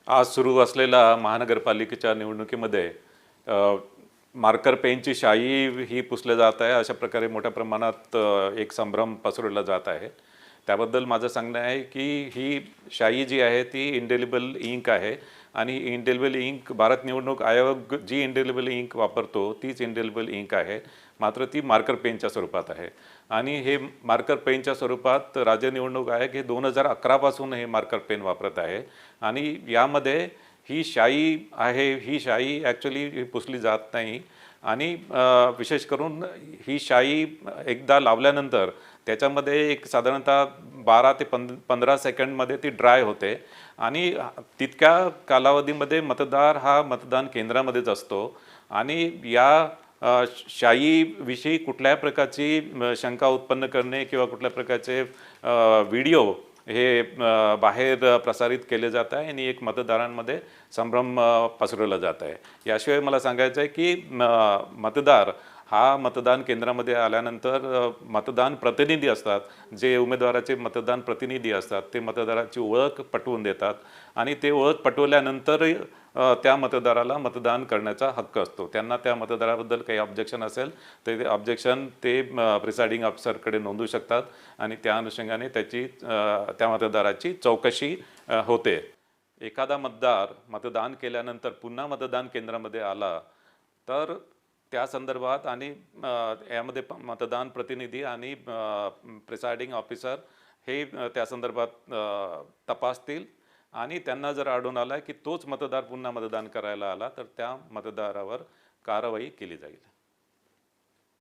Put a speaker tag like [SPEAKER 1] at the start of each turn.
[SPEAKER 1] आज सुरू असलेल्या महानगरपालिकेच्या निवडणुकीमध्ये मार्कर पेनची शाई ही पुसले जात आहे, अशा प्रकारे मोठ्या प्रमाणात एक संभ्रम पसरवला जात आहे। त्याबद्दल माझं सांगणं आहे की ही शाई जी आहे ती इंडेलिबल इंक आहे आणि इंडेलिबल इंक भारत निवडणूक आयोग जी इंडेलिबल इंक वापरतो तीच इंडेलिबल इंक आहे, मात्र ती मार्कर पेनच्या स्वरूपात आहे। आणि हे मार्कर पेनच्या स्वरूपात राज्य निवडणूक आयोग हे 2011 पासून हे मार्कर पेन वापरत आहे आणि यामध्ये ही शाई आहे, ही शाई ॲक्च्युली पुसली जात नाही आणि विशेष करून ही शाई एकदा लावल्यानंतर त्याच्यामध्ये एक साधारणतः 12 ते 15 सेकंडमध्ये ती ड्राय होते आणि तितक्या कालावधीमध्ये मतदार हा मतदान केंद्रामध्येच असतो आणि या शाईविषयी कुठल्याही प्रकारची शंका उत्पन्न करणे किंवा कुठल्या प्रकारचे व्हिडिओ हे बाहेर प्रसारित केले जात आहे आणि एक मतदारांमध्ये संभ्रम पसरवला जात आहे। याशिवाय मला सांगायचं आहे की मतदार हा मतदान केंद्रामध्ये आल्यानंतर मतदान प्रतिनिधी असतात, जे उमेदवाराचे मतदान प्रतिनिधी असतात ते मतदाराची ओळख पटवून देतात आणि ते ओळख पटवल्यानंतर त्या मतदाराला मतदान करण्याचा हक्क असतो। त्यांना त्या मतदाराबद्दल काही ऑब्जेक्शन असेल तर ते ऑब्जेक्शन ते प्रिसाइडिंग ऑफिसरकडे नोंदवू शकतात आणि त्या अनुषंगाने त्या मतदाराची चौकशी होते। एखादा मतदार मतदान केल्यानंतर पुन्हा मतदान केंद्रामध्ये आला तर त्या संदर्भात आणि यामध्ये मतदान प्रतिनिधी आणि प्रिसाइडिंग ऑफिसर हे त्या संदर्भात तपासतील आणि त्यांना जर आढळून आला की तोच मतदार पुन्हा मतदान करायला आला तर त्या मतदारावर कारवाई केली जाईल।